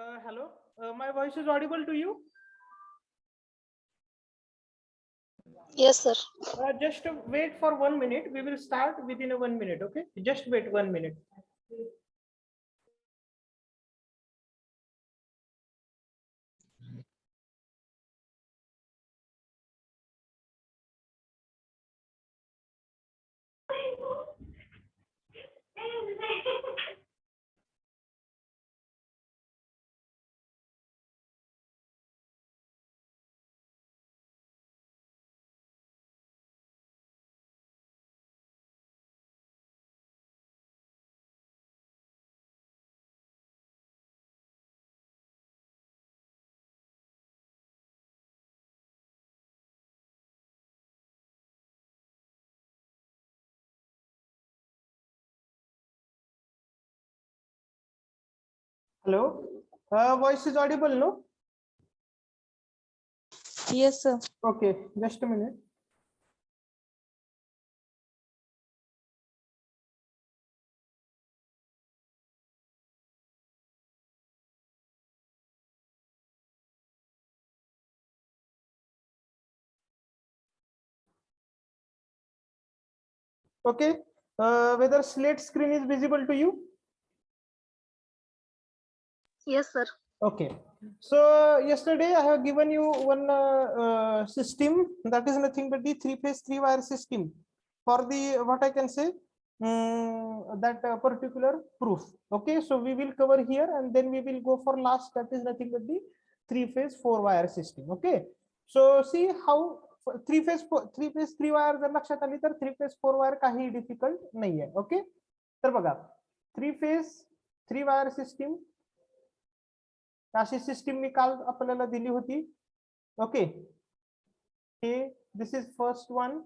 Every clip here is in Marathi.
Hello, my voice is audible to you? Yes, sir. Just wait for 1 minute. We will start within a 1 minute. Okay, just wait 1 minute. Hello, voice is audible, no? Yes, sir. Okay, just a minute. Okay, whether slate screen is visible to you? Yes, sir. Okay, so yesterday I have given you one system that is nothing but the three-phase three-wire system for the what I can say that particular proof. Okay, so we will cover here and then we will go for last, that is nothing but the three-phase four-wire system. Okay, so see how three-phase three-wire जर लक्षात आली तर three-phase four-wire काही डिफिकल्ट नाही आहे. ओके, तर बघा three-phase three-wire system अशी सिस्टीम मी काल आपल्याला दिली होती. ओके, हे this is first one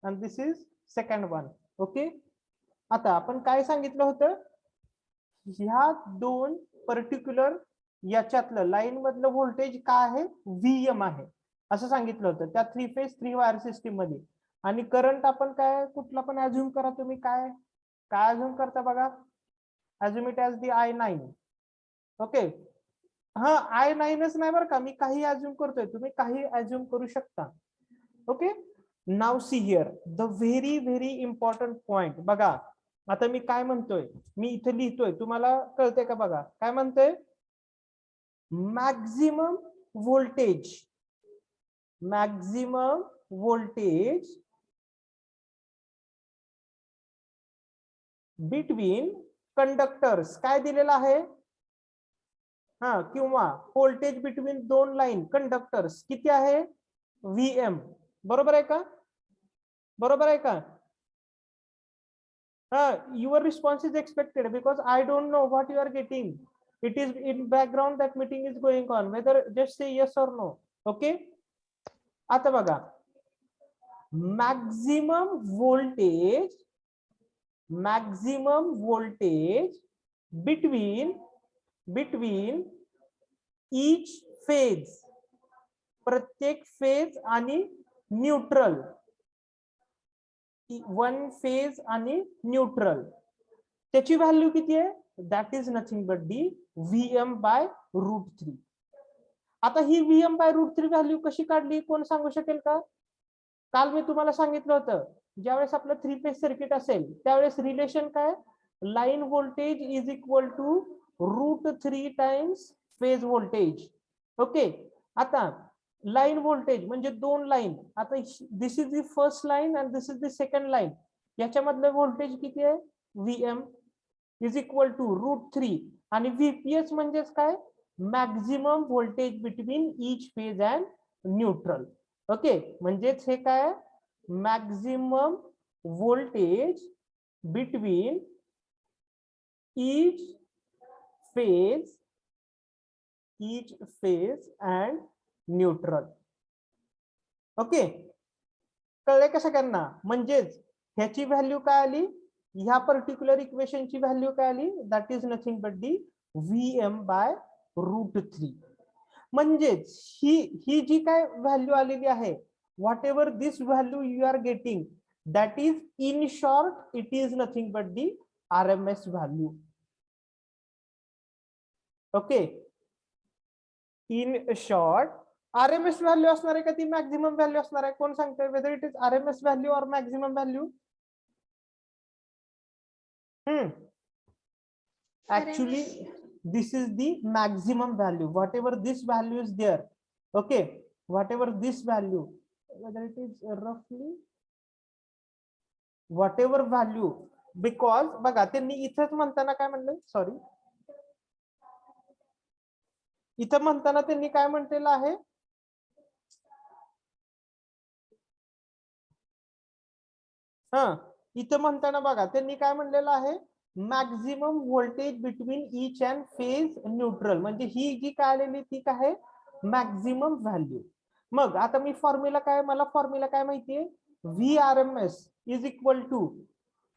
and this is second one. Okay, आता आपण काय सांगितलं होतं, ह्या दोन पर्टिक्युलर याच्यातलं लाईन मधलं व्होल्टेज काय आहे, व्हीएम आहे असं सांगितलं होतं त्या three phase three wire system मध्ये. आणि करंट आपण काय कुठला पण अज्युम करा, तुम्ही काय काय अज्युम करता बघा, assume it as the I9. Okay, हा I9च नाही बरं का, मी काही अज्युम करतोय, तुम्ही काही अज्युम करू शकता. Okay, now see here the very very important point. बघा आता मी काय म्हणतोय, मी इथे लिहितोय, तुम्हाला कळतंय का? बघा काय म्हणतोय, maximum voltage, maximum voltage between conductors काय दिलेला आहे, हा, किंवा व्होल्टेज बिटवीन दोन लाईन कंडक्टर्स किती आहे, व्हीएम. बरोबर आहे का? बरोबर आहे का? Your response is expected because I don't know what you are getting. It is in background that meeting is going on. Whether just say yes or no. Okay. आता बघा, maximum voltage between each phase, प्रत्येक फेज आणि न्यूट्रल, वन फेज आणि न्यूट्रल, त्याची व्हॅल्यू किती आहे, that is nothing but the Vm/√3. आता ही Vm/√3 व्हॅल्यू कशी काढली, कोण सांगू शकेल का? काल मी तुम्हाला सांगितलं होतं, ज्यावेळेस आपलं थ्री फेज सर्किट असेल त्यावेळेस रिलेशन काय, line voltage is equal to √3 times phase voltage. Okay, आता लाईन व्होल्टेज म्हणजे दोन लाईन, आता this is the first line and this is the second line, याच्यामधलं व्होल्टेज किती आहे, Vm इज इक्वल टू √3 आणि VPS म्हणजेच काय, maximum voltage between each phase and neutral. Okay, म्हणजेच हे काय, maximum voltage between each phase and neutral. Okay, कळले का सगळ्यांना? म्हणजेच ह्याची व्हॅल्यू काय आली, ह्या पर्टिक्युलर इक्वेशनची व्हॅल्यू काय आली, that is nothing but the Vm/√3. म्हणजेच ही जी काय व्हॅल्यू आलेली आहे, whatever this value you are getting, that is in short it is nothing but the RMS value. Okay, in short RMS value असणार आहे का ती मॅक्झिमम व्हॅल्यू असणार आहे? कोण सांगतोय whether it is RMS value और maximum value? Actually, this is the maximum value. Whatever this value is there, okay, whatever this value, whether it is roughly whatever value, because बघा त्यांनी इथंच म्हणताना काय म्हणलं, सॉरी, इथं म्हणताना त्यांनी काय म्हटलेलं आहे, इथं म्हणताना बघा त्यांनी काय म्हणलेलं आहे, maximum voltage between each and phase neutral, म्हणजे ही जी काय आलेली ती काय आहे, मॅक्झिमम व्हॅल्यू. मग आता मी फॉर्म्युला काय, मला फॉर्म्युला काय माहितीये, V R M S is equal to,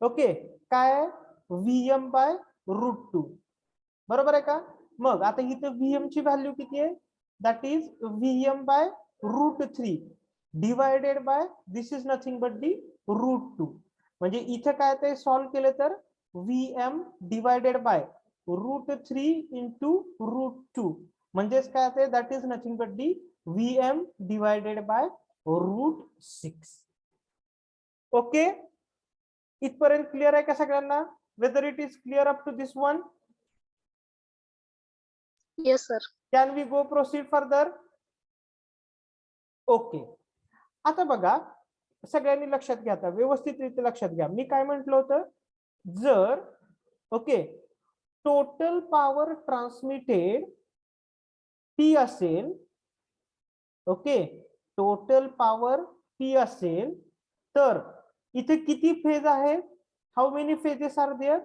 okay, काय, व्हीएम बाय √2, बरोबर आहे का? मग आता इथं व्हीएम ची व्हॅल्यू किती आहे, that is VM by √3 divided by this is nothing but the √2. म्हणजे इथे काय ते सॉल्व केले तर व्हीएम डिवायडेड बाय √3 इंटू √2 म्हणजेच काय ते, that is nothing but the VM divided by √6. Okay, इथपर्यंत क्लिअर आहे का सगळ्यांना? Whether it is clear up to this one? Yes, sir. Can we go proceed further? Okay, आता बघा सगळ्यांनी लक्षात घ्या, आता व्यवस्थितरित्या लक्षात घ्या. मी काय म्हंटल होतं, जर okay total power transmitted P असेल, ओके, टोटल पॉवर P असेल तर इथे किती फेज आहेत, how many phases are there,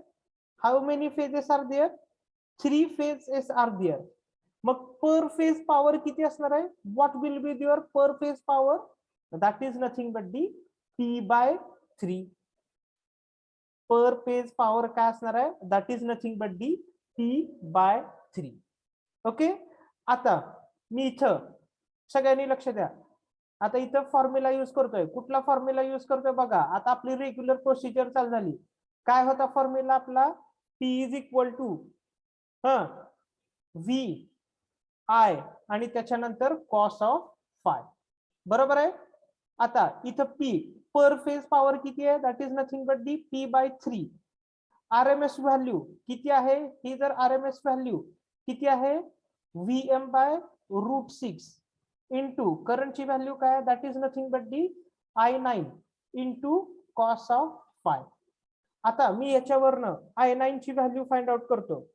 how many phases are there, 3 phases are there. मग पर फेज पॉवर किती असणार आहे, what will be there per phase power, that is nothing but the P/3. Per phase power काय असणार आहे, that is nothing but the P/3. Okay, आता मी इथं सगळ्यांनी लक्ष द्या, आता इथं फॉर्म्युला यूज करतोय, कुठला फॉर्म्युला यूज करतोय बघा. आता आपली रेग्युलर प्रोसिजर चालू झाली. काय होता फॉर्म्युला आपला, P is equal to V I आणि त्याच्यानंतर कॉस ऑफ फाय, बरोबर आहे. आता इथं P पर फेज पॉवर किती आहे, that is nothing but the P/3. RMS value किती आहे, ही जर आरएमएस व्हॅल्यू किती आहे, VM/√6 इंटू करंटची व्हॅल्यू काय, that is nothing but the I9 into cos of five. आता मी याच्यावरनं I9 ची व्हॅल्यू फाइंड आउट करतो.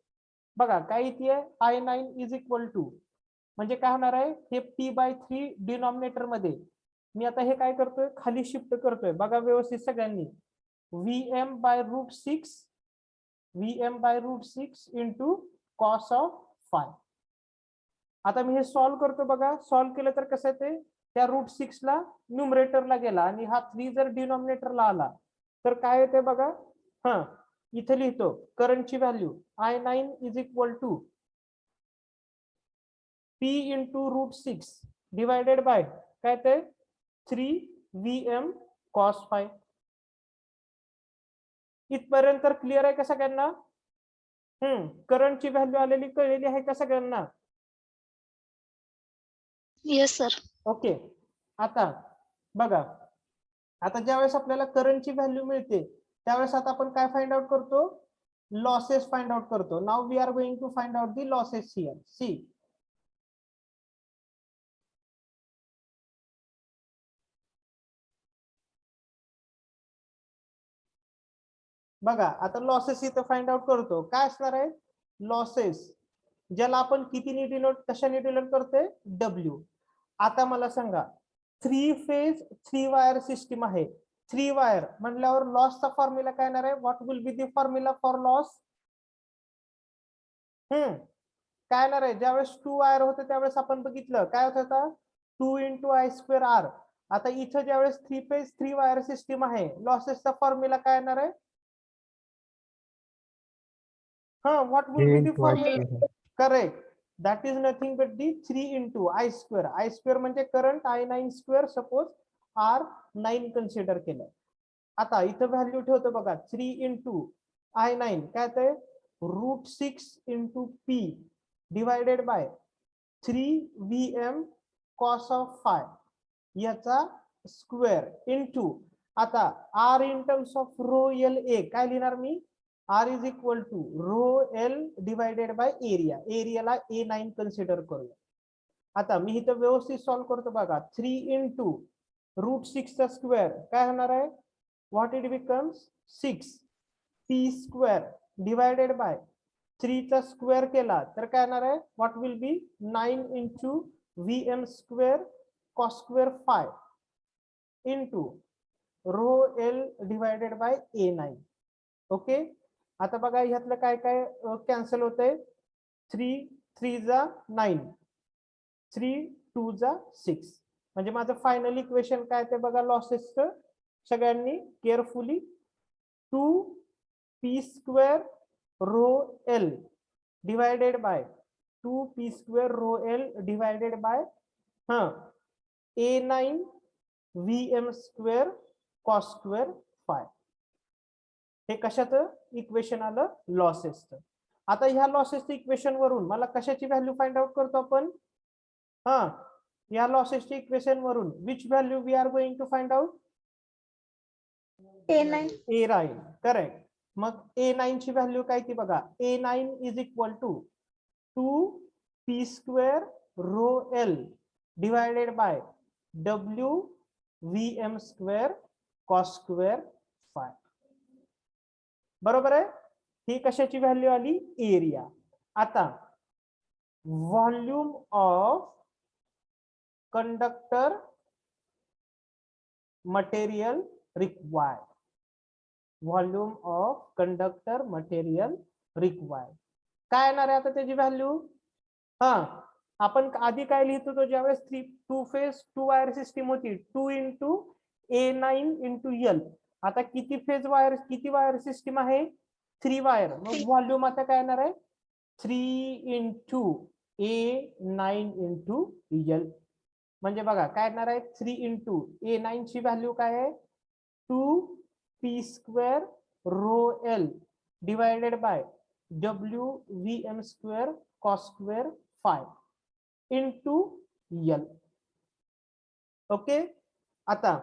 बघा काय इथे आहे, I9 इज इक्वल टू, म्हणजे काय होणार आहे, हे P/3 डिनॉमिनेटर मध्ये मी आता हे काय करतोय, खाली शिफ्ट करतोय. बघा व्यवस्थित सगळ्यांनी, VM/√6 into cos of five. आता मी हे सॉल्व करतो. बघा सॉल्व केलं तर कसं ते, त्या √6 ला न्यूमरेटरला गेला आणि हा 3 जर डिनॉमिनेटरला आला तर काय येते बघा, इथे लिहितो करंटची value I9 is equal to P into √6 divided by काय ते 3VM cos फाय. इथपर्यंत क्लिअर आहे का सगळ्यांना? करंटची व्हॅल्यू आलेली कळलेली आहे का सगळ्यांना? Yes, sir. ओके, आता बघा, आता ज्यावेळेस आपल्याला करंटची व्हॅल्यू मिळते त्यावेळेस आता आपण काय फाइंड आउट करतो, लॉसेस फाइंड आउट करतो. Now we are going to find out the losses here. See, बघा आता लॉसेस इथं फाइंड आउट करतो. काय असणार आहे लॉसेस, ज्याला आपण कितीने डिनोट, कशाने डिनोट करतोय, W. आता मला सांगा, 3 फेज 3 वायर सिस्टीम आहे. 3 वायर म्हटल्यावर लॉसचा फॉर्म्युला काय येणार आहे, what will be the formula for loss? काय येणार आहे, ज्यावेळेस 2 वायर होते त्यावेळेस आपण बघितलं काय होत होता, 2 × I²R. आता इथं ज्यावेळेस 3 फेज 3 वायर सिस्टीम आहे, लॉसेसचा फॉर्म्युला काय येणार आहे, what will be the formula? Correct, that is nothing but the 3 × I². I² म्हणजे current, I9², suppose R9 consider केलं. आता इथं व्हॅल्यू ठेवतो बघा, 3 × I9 काय ते √6 × P divided by 3Vm cos of phi याचा स्क्वेअर इंटू आता R in terms of rho L A काय लिहिणार मी R is equal to rho L divided by area एरियाला A9 कन्सिडर करूया. आता मी इथं व्यवस्थित सॉल्व्ह करतो बघा 3 इंटू √6 चा स्क्वेअर काय होणार आहे what it becomes 6 p square divided by 3 चा स्क्वेअर केला तर काय येणार आहे what will B 9 into Vm square cos square phi into rho L divided bye A9. Okay आता बघा ह्यातलं काय काय कॅन्सल होतंय 3 3 जा 9 3 2 जा 6 म्हणजे माझं फायनल इक्वेशन काय ते बघा लॉसेसचं सगळ्यांनी carefully 2p square rho L divided bye 2p square rho L divided bye A9 Vm square cos square five हे कशाचं इक्वेशन आलं लॉसेसचं. आता ह्या लॉसेसच्या इक्वेशन वरून मला कशाची व्हॅल्यू फाइंड आउट करतो आपण या लॉसेसच्या इक्वेशन वरून which value we are going to find out A9 correct. मग A9 ची व्हॅल्यू काय ती बघा A9 is equal to 2p square rho L divided by WVm square cos square phi बरोबर आहे. ही कशाची व्हॅल्यू आली एरिया. आता volume of conductor material required volume of conductor material required काय येणार आहे आता त्याची व्हॅल्यू आपण आधी काय लिहित होतो ज्यावेळेस 2 फेज 2 वायर सिस्टीम होती 2 इंटू A9 इंटू एल. आता किती फेज वायर किती वायर सिस्टीम आहे 3 वायर मग व्हॉल्यूम आता काय येणार आहे 3 इंटू A9 इंटू एल म्हणजे बघा काय येणार आहे 3 इंटू A9 ची व्हॅल्यू काय आहे 2p square rho L divided by WVm square cos square phi into L. Okay आता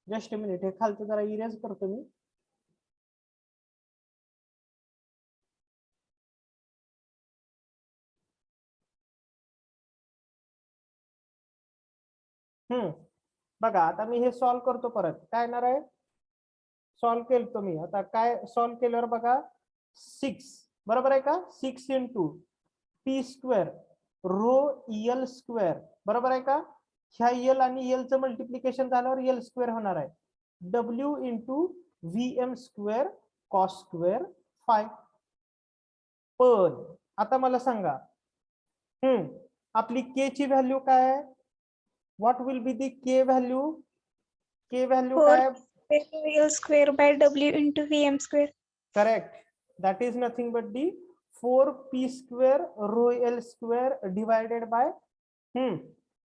जस्ट अ मिनिट हे खालचं जरा इरेज करतो मी. बघा आता मी हे सॉल्व करतो परत काय येणार आहे सॉल्व केलतो मी आता काय सॉल्व केल्यावर बघा 6 बरोबर आहे का 6 into p square rho L square बरोबर आहे का ह्या एल आणि एल चं मल्टिप्लिकेशन झाल्यावर एल स्क्वेअर होणार आहे W into Vm square cos square five. पण आता मला सांगा आपली k ची व्हॅल्यू काय आहे what will be the k value काय L square by W into Vm square. correct that is nothing but the 4p square rho L square divided by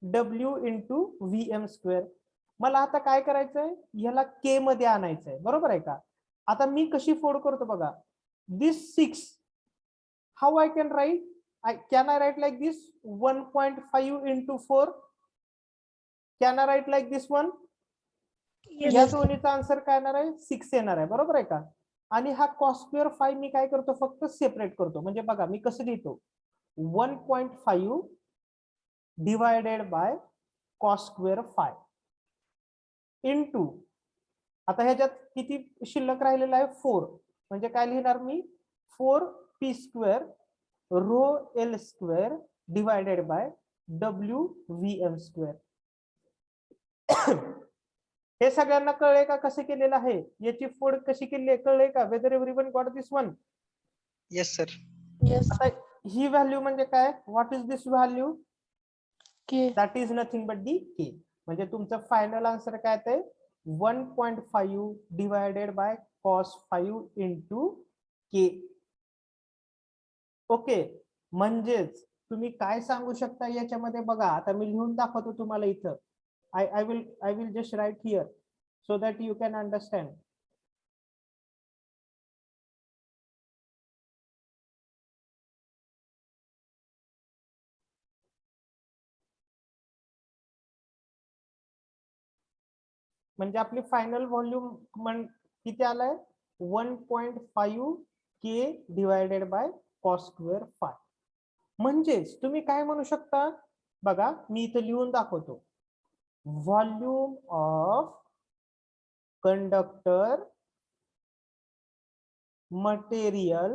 W into Vm square. मला आता काय करायचंय ह्याला k मध्ये आणायचंय बरोबर आहे का. आता मी कशी फोड करतो बघा this 6 how I can write can I write like this 1.5 into 4 can I write like this one Yes. या दोन्हीचा आन्सर काय येणार आहे 6 येणार आहे बरोबर आहे का. आणि हा cos स्क्वेअर फाय मी काय करतो फक्त सेपरेट करतो म्हणजे बघा मी कसं लिहितो 1.5 divided by cos square phi into आता ह्याच्यात किती शिल्लक राहिलेला आहे 4 म्हणजे काय लिहिणार मी 4p square rho L square divided by WVm square. हे सगळ्यांना कळले का कसं केलेलं आहे याची फोड कशी केली आहे कळले का वेदर एव्हरीवन गॉट दिस वन. Yes sir. आता ही व्हॅल्यू म्हणजे काय what is this value K. That is nothing but the k म्हणजे तुमचं फायनल आन्सर काय आहे 1.5 divided by cos 5 into k. Okay म्हणजेच तुम्ही काय सांगू शकता याच्यामध्ये बघा आता मी लिहून दाखवतो तुम्हाला इथं I will just write here so that you can understand. म्हणजे आपली फायनल व्हॉल्यूम किती आलाय 1.5 K divided by cos square phi. म्हणजेच तुम्ही काय म्हणू शकता बघा, मी इथं लिहून दाखवतो. Volume of conductor material,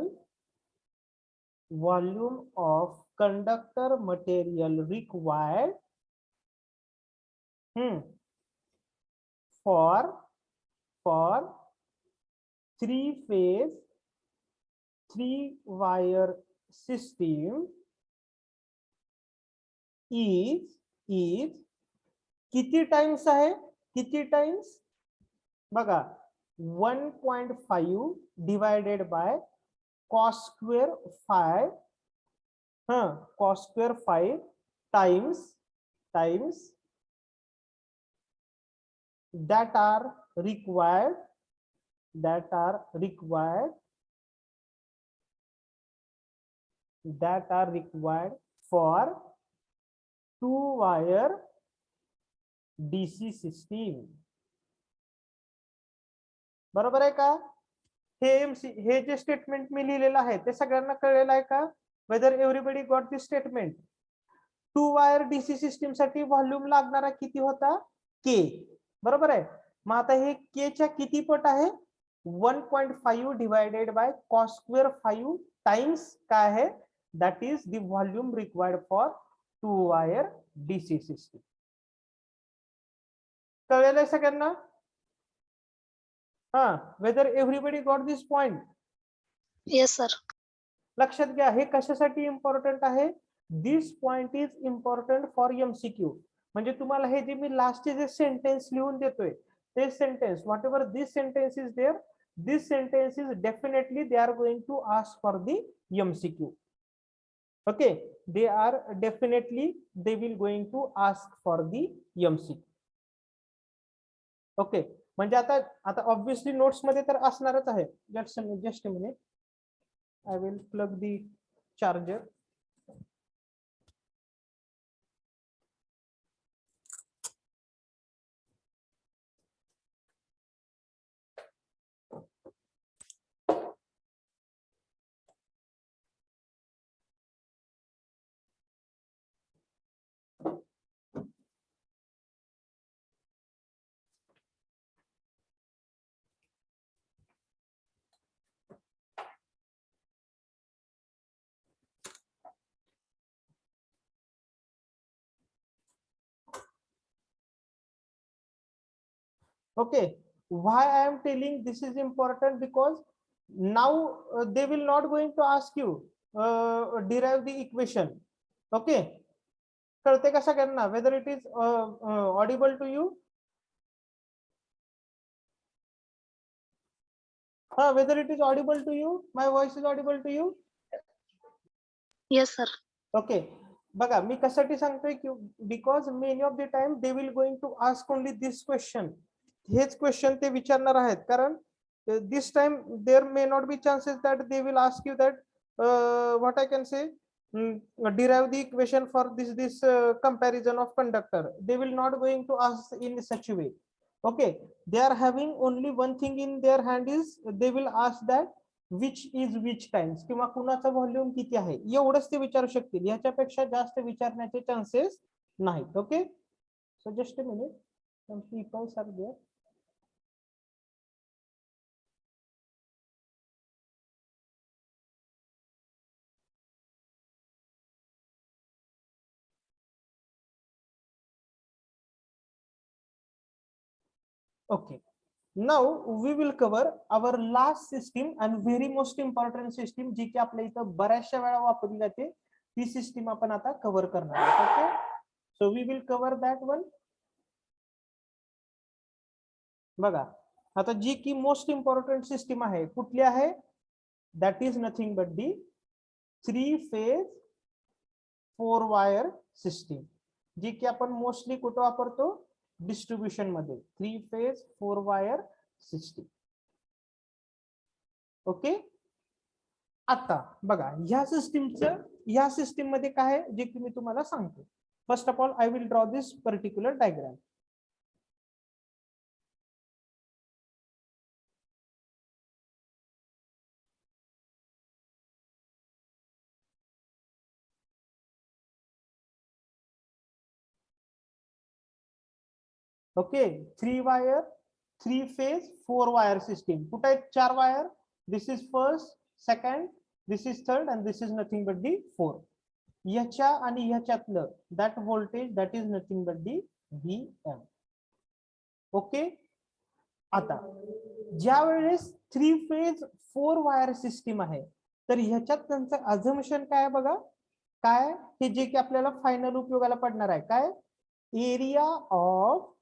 volume of conductor material required for 3-phase 3-wire system is किती टाइम्स आहे, किती टाइम्स बघा 1.5 divided by cos square phi, cos square phi times that are required for 2-wire DC system. बरोबर आहे का? हे जे स्टेटमेंट मी लिहिलेलं आहे ते सगळ्यांना कळलेलं आहे का? वेदर एव्हरीबडी गॉट दिस स्टेटमेंट. 2-वायर डीसी सिस्टीम साठी व्हॉल्यूम लागणारा किती होता? के. बरोबर आहे. मग आता हे के च्या किती पट आहे? 1.5 divided by cos square 5 times काय आहे? That is the volume required for 2-वायर डीसी सिस्टीम. कळलेलं आहे सगळ्यांना? whether everybody got this point? Yes, sir. लक्षात घ्या, हे कशासाठी इम्पॉर्टंट आहे? This point is important for MCQ. म्हणजे तुम्हाला हे जे मी लास्टचे जे सेंटेन्स लिहून देतोय ते sentence, whatever this sentence is there, this sentence is definitely they are going to ask for the MCQ. Okay, they are definitely they will going to ask for the MCQ. Okay, म्हणजे आता ऑब्विसली नोट्स मध्ये तर असणारच आहे. Just a minute, I will plug the charger. Okay, why I am telling this is important? Because now they will not going to ask you derive the equation. Okay, कळते का सगळ्यांना? Whether it is audible to you? Whether it is audible to you? My voice is audible to you? Yes, sir. Okay, बघा मी कशासाठी सांगतोय की because many of the time they will going to ask only this question. हेच क्वेश्चन ते विचारणार आहेत, कारण this time there may not be chances that they will ask you that what I can say derive the equation for this comparison of conductor. They will not going to ask in such a way. Okay, they are having only one thing in their hand is they will ask that which is which times किंवा कुणाचा व्हॉल्यूम किती आहे एवढंच ते विचारू शकतील. याच्यापेक्षा जास्त विचारण्याचे चान्सेस नाहीत. Okay, so just a minute, some people are there. Okay, now we will cover our last system and very most important system जी की आपल्या इथं बऱ्याचशा वेळा वापरली जाते, ती सिस्टीम आपण आता कव्हर करणार आहोत. Okay, so we will cover that one. बघा आता जी की मोस्ट इम्पॉर्टंट सिस्टीम आहे कुठली आहे? That is nothing but the 3-phase 4-wire system, जी की आपण मोस्टली कुठं वापरतो? डिस्ट्रीब्युशन मध्ये. 3-phase 4-wire system. ओके, आता बघा ह्या सिस्टीम मध्ये काय आहे जे की मी तुम्हाला सांगतो. First of all I will draw this particular diagram. Okay 3 wire 3 phase 4 वायर सिस्टीम. कुठे आहेत 4 wire? This is first, second, this is third and this is nothing but the 4. याच्या आणि ह्याच्यातलं that voltage that is nothing but the VM. Okay. आता ज्या वेळेस 3 फेज 4 वायर सिस्टीम आहे तर ह्याच्यात त्यांचं अझम्पशन काय आहे बघा. काय हे जे की आपल्याला फायनल उपयोगाला पडणार आहे. काय? Area of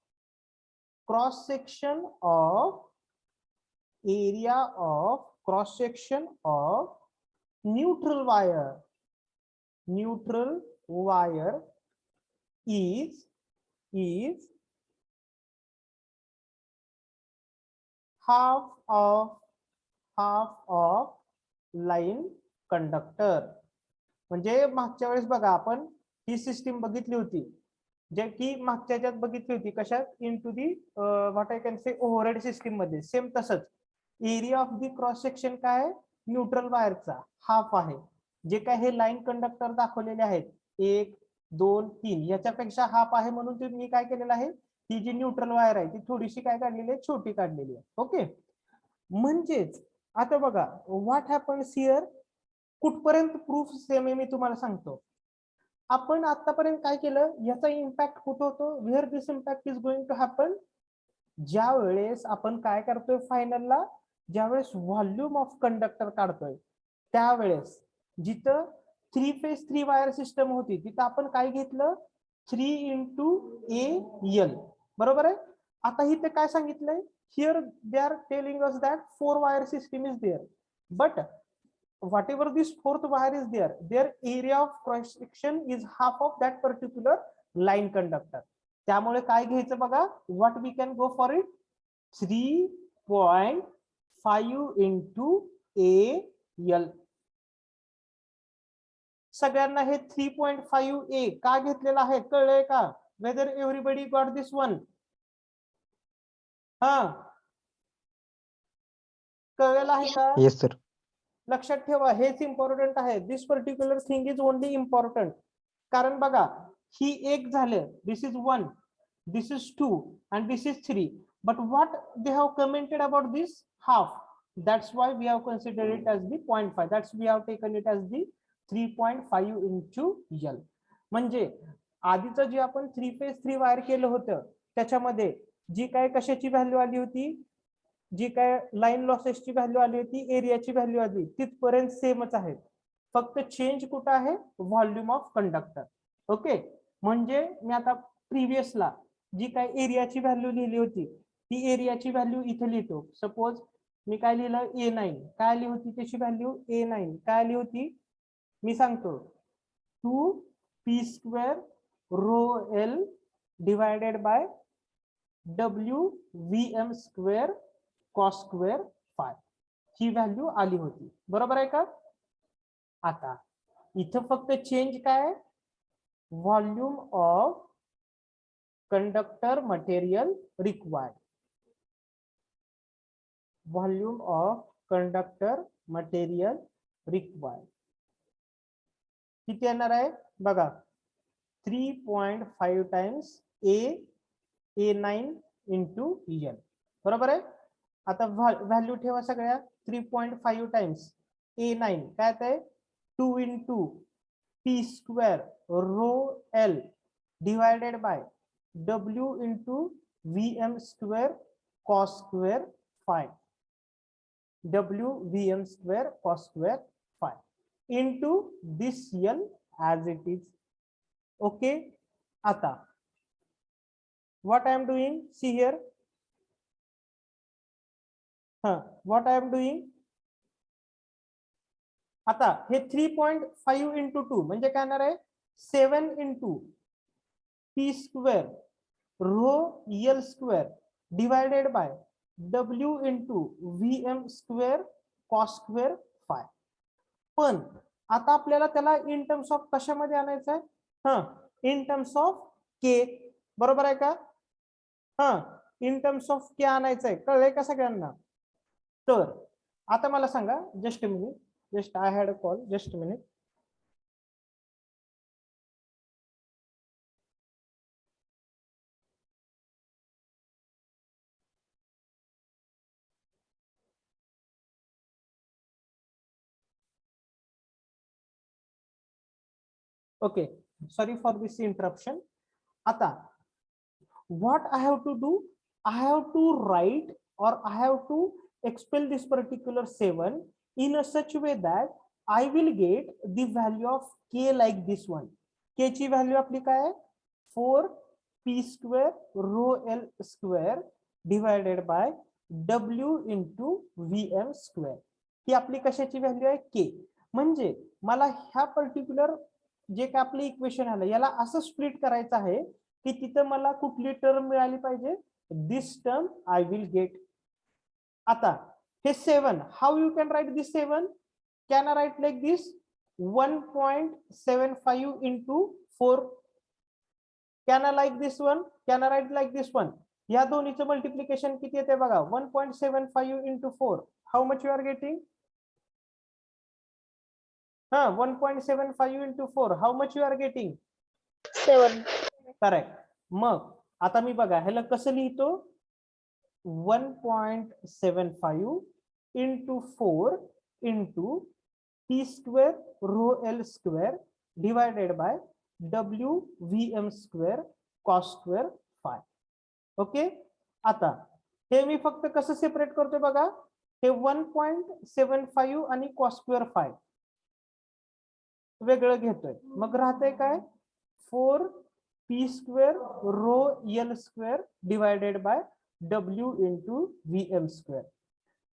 cross section of neutral wire is half of line conductor. म्हणजे मागच्या वेळेस बघा आपण ही सिस्टीम बघितली होती जे की मागच्या ह्याच्यात बघितली होती कशात into the what I can say overhead system मध्ये. सेम तसंच area of the cross section काय न्यूट्रल वायरचा हाफ आहे. जे काय हे लाईन कंडक्टर दाखवलेले आहेत 1 2 3 याच्यापेक्षा हाफ आहे म्हणून ते मी काय केलेलं आहे ही जी न्यूट्रल वायर आहे ती थोडीशी काय काढलेली आहे छोटी काढलेली आहे. ओके. म्हणजेच आता बघा व्हॉट हॅपन्स हिअर. कुठपर्यंत प्रूफ सेम आहे मी तुम्हाला सांगतो. आपण आतापर्यंत काय केलं याचा इम्पॅक्ट कुठं होतो where this impact is going to happen. ज्या वेळेस आपण काय करतोय फायनलला ज्यावेळेस व्हॉल्यूम ऑफ कंडक्टर काढतोय त्यावेळेस जिथं 3 फेज 3 वायर सिस्टम होती तिथं आपण काय घेतलं 3 into AL. बरोबर आहे. आता इथे काय सांगितलंय here they are telling us that 4 wire system is there but whatever this 4th wire is there their area of cross section is half of that particular line conductor. त्यामुळे काय घ्यायचं बघा what we can go for it 3.5 into AL. सगळ्यांना हे 3.5A का घेतलेलं आहे कळलंय का? whether everybody got this one. हा कळलेलं आहे का? Yes, sir. लक्षात ठेवा हेच इम्पॉर्टंट आहे. This particular thing is only important. कारण बघा ही एक झालं this is 1 this is 2 and this is 3 but what they have commented about this half that's why we have considered it as the 0.5 that's we have taken it as the 3.5 into L. म्हणजे आधीचं जे आपण 3 फेज 3 वायर केलं होतं त्याच्यामध्ये जी काय कशाची व्हॅल्यू आली होती जी काय लाईन लॉसेसची व्हॅल्यू आली होती एरियाची व्हॅल्यू आली तिथपर्यंत सेमच आहे. फक्त चेंज कुठं आहे व्हॉल्यूम ऑफ कंडक्टर. ओके. म्हणजे मी आता प्रिव्हियसला जी काय एरियाची व्हॅल्यू लिहिली होती ती एरियाची व्हॅल्यू इथे लिहितो. सपोज मी काय लिहिलं A9 काय आली होती त्याची व्हॅल्यू A9 काय आली होती मी सांगतो 2p² ρl divided by WVM² cos² phi he value आली होती. बरोबर आहे का? आता इथं फक्त चेंज काय volume of conductor material required. Volume of conductor material required किती येणार आहे बघा 3.5 टाइम्स A9 into L. बरोबर आहे. आता व्हॅल्यू ठेवा सगळ्या 3.5 टाइम्स A9 काय आहे 2 into p² ρl divided by W into VM² cos² phi WVM² cos² phi into this L as it is. Okay. आता what I am doing see here what I am doing आता हे 3.5 into 2 म्हणजे काय येणार आहे 7 into p² ρl² divided by W into VM² cos² phi. पण आता आपल्याला त्याला इन टर्म्स ऑफ कशामध्ये आणायचं आहे इन टर्म्स ऑफ K. बरोबर आहे का? इन टर्म्स ऑफ K आणायचं आहे. कळलंय का सगळ्यांना? तर आता मला सांगा just a minute just I had a call just a minute. Okay, sorry for this interruption. आता what I have to do, I have to write or I have to expel this particular 7 in a such way that I will get the value of k like this one. K ची value आपली काय आहे 4p square rho l square divided by w into vm square. ही आपली कशाची व्हॅल्यू आहे k. म्हणजे मला ह्या पर्टिक्युलर जे काय आपलं इक्वेशन आलं याला असं स्प्लिट करायचं आहे की तिथं मला कुठली टर्म मिळाली पाहिजे, this term I will get. आता हे 7 how you can write this 7, can I write like this 1.75 into 4. Can I like this one, can I write like this one. या दोन्हीचं मल्टिप्लिकेशन किती येते बघा 1.75 into 4. How much you are getting? 1.75 into 4. How much you are getting? 7. Correct. मग आता मी बघा ह्याला कसं लिहितो 1.75 into 4 into p square rho l square divided by w vm square cos square phi. Okay, आता हे मी फक्त कसं सेपरेट करतोय बघा, हे 1.75 आणि cos square phi वेगळं घेतोय. मग राहतंय काय 4p square rho l square divided by w into vm square.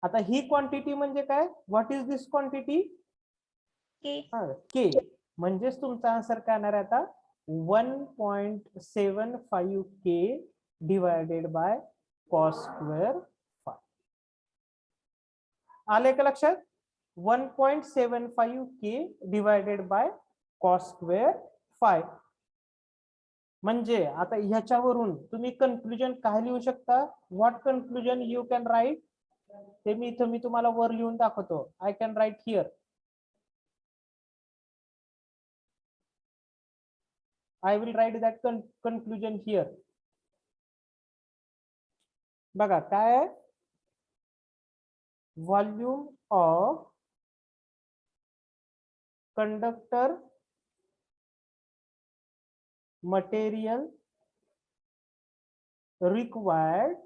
आता ही क्वांटिटी म्हणजे काय, what is this quantity? k. म्हणजेच तुमचा आन्सर काय येणार आहे आता 1.75 k divided by cos square phi. आले का लक्षात? 1.75 k divided by cos square phi. म्हणजे आता ह्याच्यावरून तुम्ही कन्क्लुजन काय लिहू शकता, what conclusion you can right? ते मी तुम्हाला वर लिहून दाखवतो. I can write here. I will write that conclusion here. बघा काय आहे, volume of conductor material required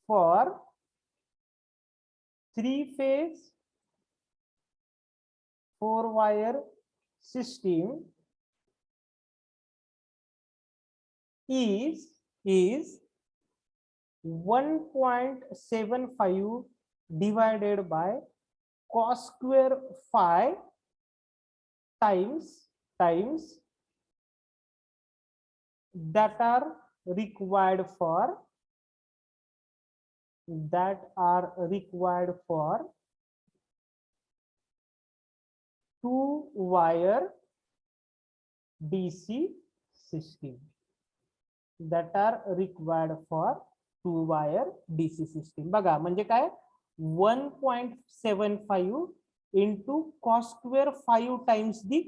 for 3-phase 4-wire system is 1.75 divided by cos square phi times that are required for 2-wire DC system. That are required for 2-wire DC system. बघा म्हणजे काय 1.75 into cos square 5 times the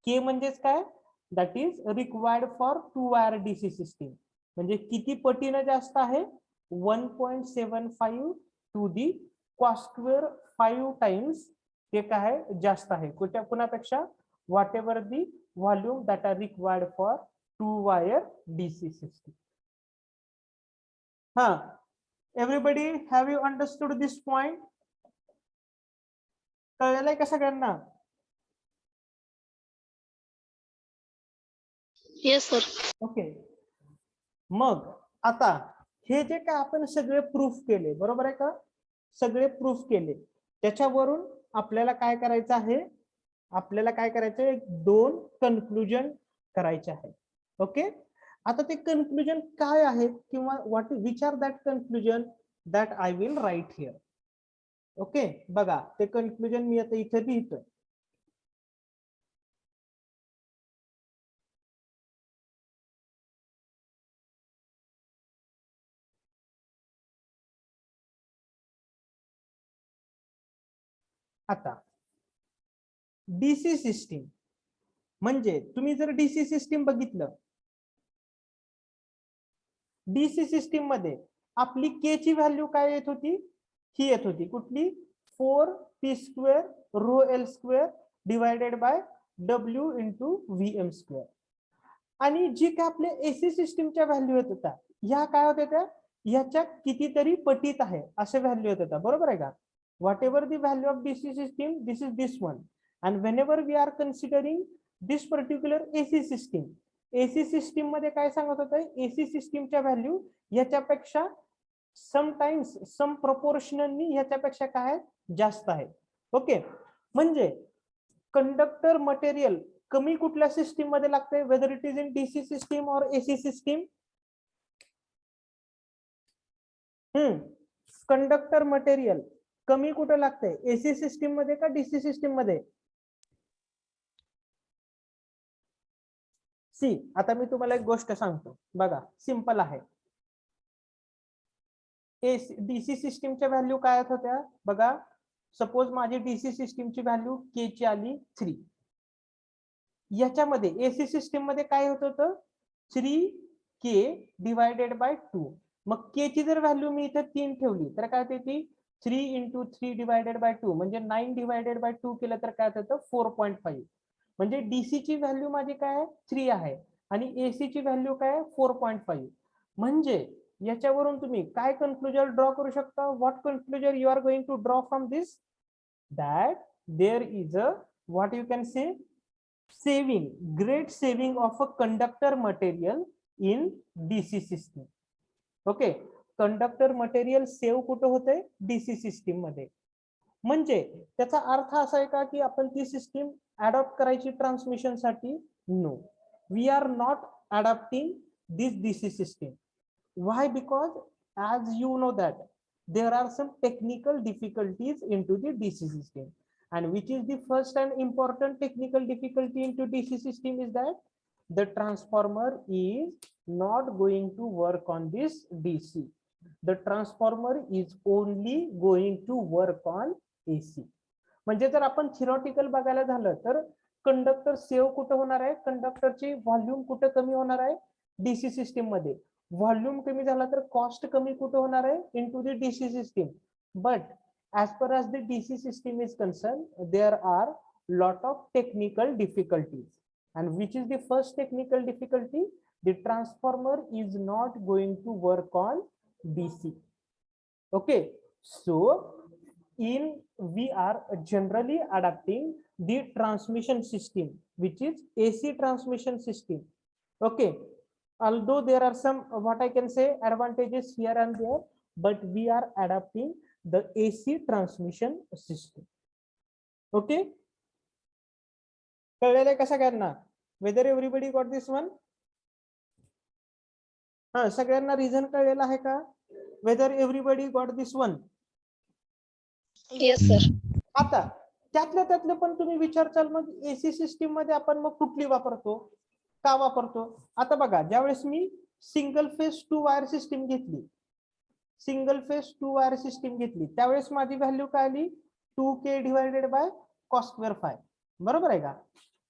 k म्हणजेच काय, that is required for 2-wire DC system. म्हणजे किती पटीने जास्त आहे 1.75 to the cos square 5 times ते काय जास्त आहे कुणापेक्षा, whatever the volume that are required for 2-wire DC system. Everybody, have you understood this point? कळलंय का सगळ्यांना? Yes, sir. ओके, मग आता हे जे काय आपण सगळे प्रूफ केले, बरोबर आहे का, सगळे प्रूफ केले, त्याच्यावरून आपल्याला काय करायचं आहे, आपल्याला काय करायचं आहे 2 कन्क्लुजन करायचे आहे. ओके, आता ते कन्क्लुजन काय आहेत किंवा what which are that conclusion that I will write here. Okay, बघा ते कन्क्लुजन मी आता इथे लिहितोय. आता डीसी सिस्टीम म्हणजे तुम्ही जर डीसी सिस्टीम बघितलं, डीसी सिस्टीम मध्ये आपली के ची व्हॅल्यू काय येत होती, ही येत होती कुठली 4p square rho l square divided by W into VM square. आणि जी काय आपल्या एसी सिस्टीमच्या व्हॅल्यू येत होत्या ह्या काय होत्या त्या ह्याच्या कितीतरी पटीत आहे असे व्हॅल्यू येत होत्या. बरोबर आहे का? whatever the value of DC system, this is this one. And whenever we are considering this particular AC system, AC system मध्ये काय सांगत होतं AC सिस्टीमच्या व्हॅल्यू याच्यापेक्षा समटाइम्स सम प्रोपोर्शनली ह्याच्यापेक्षा काय जास्त आहे. ओके, म्हणजे कंडक्टर मटेरियल कमी कुठल्या सिस्टीम मध्ये लागते, weather it is in DC system और एसी सिस्टीम. कंडक्टर मटेरियल कमी कुठे लागते, एसी सिस्टीम मध्ये का डीसी सिस्टीम मध्ये? सी, आता मी तुम्हाला एक गोष्ट सांगतो बघा, सिंपल आहे. डीसी सिस्टीमच्या व्हॅल्यू काय होत्या बघा. सपोज माझी डीसी सिस्टीमची व्हॅल्यू के ची आली 3. याच्यामध्ये एसी सिस्टीम मध्ये काय होत होतं 3k डिवायडेड बाय 2. मग के ची जर व्हॅल्यू मी इथे 3 ठेवली तर काय होते ती 3 इंटू 3 डिवायडेड बाय 2 म्हणजे 9 डिवायडेड बाय 2 केलं तर काय होतं 4.5. म्हणजे डीसी ची व्हॅल्यू माझी काय 3 आहे आणि एसी ची व्हॅल्यू काय 4.5. म्हणजे याच्यावरून तुम्ही काय कन्क्लुजन ड्रॉ करू शकता? What conclusion you are going to draw from this? That there is a what you can say saving, great saving of a conductor material in DC system. Okay, conductor material save कुठे होते डीसी सिस्टीम मध्ये. म्हणजे त्याचा अर्थ असा आहे का की आपण ती सिस्टीम अडॉप्ट करायची ट्रान्समिशन साठी? No, we are not adopting this DC system. Why? Because as you know that there are some technical difficulties into the DC system. And which is the first and important technical difficulty into DC system is that the transformer is not going to work on this DC. The transformer is only going to work on AC. म्हणजे जर आपण थिओरिटिकल बघायला झालं तर कंडक्टर सेव्ह कुठे होणार आहे, कंडक्टरची व्हॉल्यूम कुठे कमी होणार आहे डीसी सिस्टीम मध्ये. व्हॉल्यूम कमी झाला तर कॉस्ट कमी कुठे होणार आहे into the DC system. But as far as the DC system is concerned, there are lot of technical difficulties. And which is the first technical difficulty? The transformer is not going to work on DC. Okay, so we are generally adapting the transmission system, which is AC transmission system. Okay, although there are some what I can say advantages here and there, but we are adapting the AC transmission system. Okay, कळलेलं का सगळ्यांना? Whether everybody got this one? हा, सगळ्यांना रिझन कळलेलं आहे का? Whether everybody got this one? Yes, sir. आता त्यातलं पण तुम्ही विचारचाल मग एसी सिस्टीम मध्ये आपण मग कुठली वापरतो, का वापरतो? आता बघा, ज्यावेळेस मी सिंगल फेज 2 वायर सिस्टीम घेतली, सिंगल फेज 2 वायर सिस्टीम घेतली त्यावेळेस माझी व्हॅल्यू काय आली 2k divided by cos square phi. बरोबर आहे का?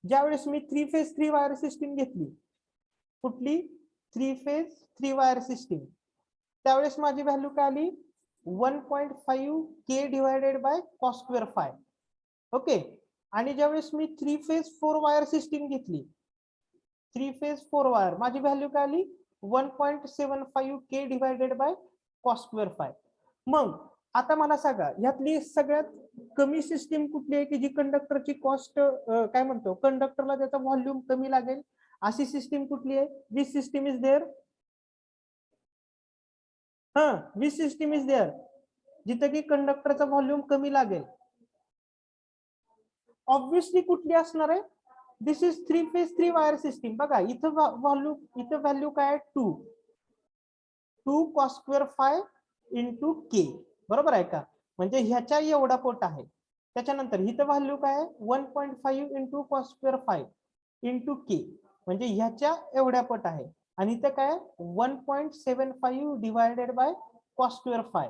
ज्यावेळेस मी 3 फेज 3 वायर सिस्टीम घेतली, कुठली 3 फेज 3 वायर सिस्टीम, त्यावेळेस माझी व्हॅल्यू काय आली 1.5k divided by cos square five. Okay, आणि ज्यावेळेस मी 3 फेज 4 वायर सिस्टीम घेतली, 3 फेज 4 वायर, माझी व्हॅल्यू काय आली 1.75k divided by cos square five. मग आता मला सांगा यातली सगळ्यात कमी सिस्टीम कुठली आहे की जी कंडक्टरची कॉस्ट काय म्हणतो कंडक्टरला त्याचा व्हॉल्यूम कमी लागेल अशी सिस्टीम कुठली आहे? Which system is there? हा, विच सिस्टीम इज देअर जिथे की कंडक्टरचा व्हॉल्यूम कमी लागेल? ऑब्विसली कुठली असणार आहे? दिस इज 3 फेज 3 वायर सिस्टीम. बघा इथं व्हॉल्यूम, इथं व्हॅल्यू काय आहे 2 cos स्क्वेअर फाय इंटू के. बरोबर आहे का? म्हणजे ह्याच्या एवढा पट आहे. त्याच्यानंतर इथं व्हॅल्यू काय आहे 1.5 into cos square phi into K, म्हणजे ह्याच्या एवढ्या पट आहे. आणि इथं काय 1.75 divided by cos square phi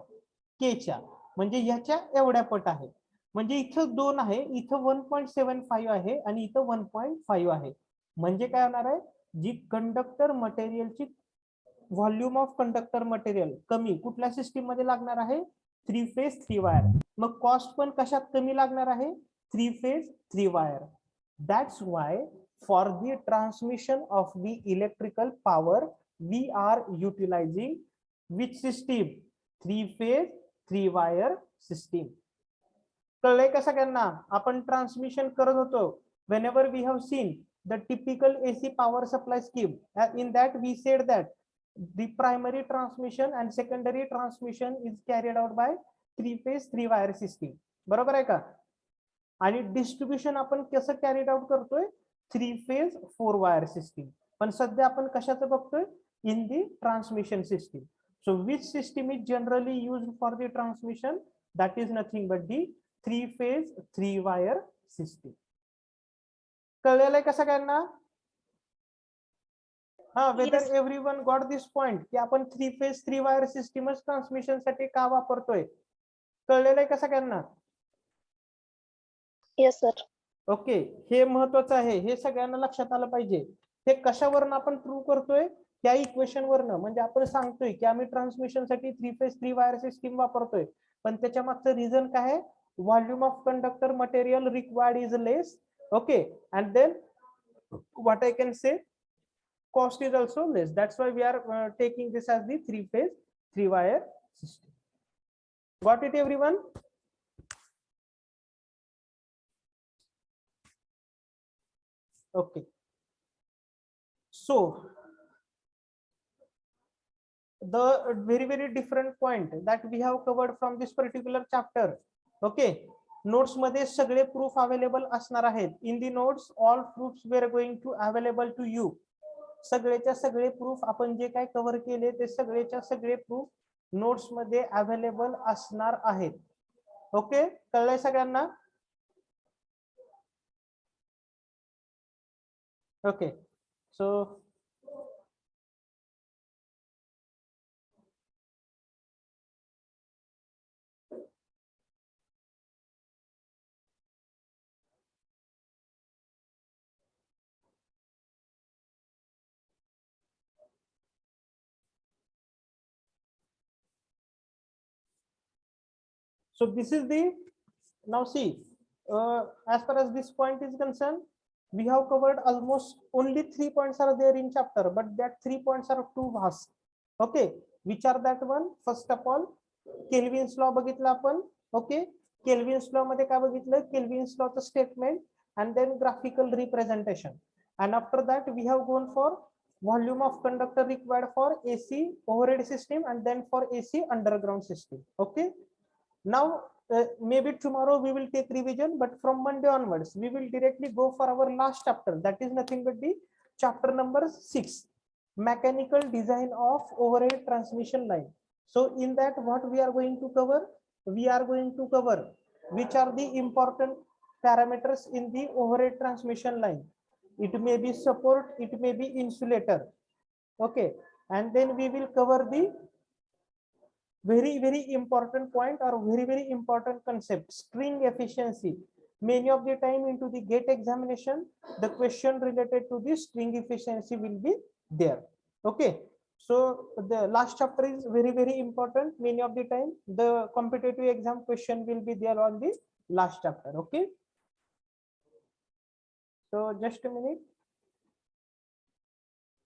केच्या, म्हणजे ह्याच्या एवढ्या पट आहे. म्हणजे इथं 2 आहे, इथं 1.75 आहे आणि इथं 1.5 आहे. म्हणजे काय होणार आहे, जी कंडक्टर मटेरियलची व्हॉल्यूम ऑफ कंडक्टर मटेरियल कमी कुठल्या सिस्टीम मध्ये लागणार आहे 3 फेज 3 वायर. मग कॉस्ट पण कशात कमी लागणार आहे 3-phase 3-wire. That's why for the transmission of the electrical power, we are utilizing which system? 3-phase 3-wire system. कळलंय का सगळ्यांना? आपण ट्रान्समिशन करत होतो. Whenever we have seen the typical AC power supply scheme, in that we said that the primary transmission and secondary transmission is carried out by 3-phase 3-wire system. बरोबर आहे का? आणि डिस्ट्रीब्युशन आपण कसं कॅरीड आउट करतोय? 3-phase 4-wire system. पण सध्या आपण कशाचं बघतोय? In the transmission system. So which system is generally used for the transmission? That is nothing but the 3-phase 3-wire system. कळलेलं आहे का सगळ्यांना? हा, वेदर एव्हरीवन गॉट दिस पॉइंट की आपण 3-phase 3-wire सिस्टीमच ट्रान्समिशन साठी का वापरतोय? कळलेलं आहे का सगळ्यांना? Yes, sir. ओके, हे महत्वाचं आहे. हे सगळ्यांना लक्षात आलं पाहिजे. हे कशावरून आपण प्रूव्ह करतोय? त्या इक्वेशन वरनं. म्हणजे आपण सांगतोय की आम्ही ट्रान्समिशन साठी 3-phase 3-wire सिस्टीम वापरतोय, पण त्याच्या मागचं रिझन काय आहे? Volume of conductor material required is less. Okay, and then what I can say, cost is also less. That's why we are taking this as the 3-phase 3-wire system. Got it, everyone? Okay, so the very different point that we have covered from this particular chapter. Okay, notes मध्ये सगळे proof available असणार आहेत. In the notes all proofs were going to available to you. सगळेच्या सगळे प्रूफ आपण जे काय कव्हर केले ते सगळेच्या सगळे प्रूफ नोट्स मध्ये अवेलेबल असणार आहेत. ओके, कळलंय सगळ्यांना? Okay, so so this is the, now see, as far as this point is concerned, we have covered almost only 3 points are there in chapter, but that 3 points are too vast. Okay, which are that one? First of all, Kelvin's law बघितला आपण. Okay, Kelvin's law मध्ये काय बघितलं? Kelvin's law चं statement and then graphical representation, and after that we have gone for volume of conductor required for AC overhead system and then for AC underground system. Okay, now maybe tomorrow we will take revision, but from Monday onwards we will directly go for our last chapter, that is nothing but the chapter number 6, mechanical design of overhead transmission line. So in that what we are going to cover? We are going to cover which are the important parameters in the overhead transmission line. It may be support, it may be insulator. Okay, and then we will cover the very important point or very important concept, string efficiency. Many of the time into the GATE examination the question related to the string efficiency will be there. Okay, so the last chapter is very important. Many of the time the competitive exam question will be there on the last chapter. Okay, so just a minute.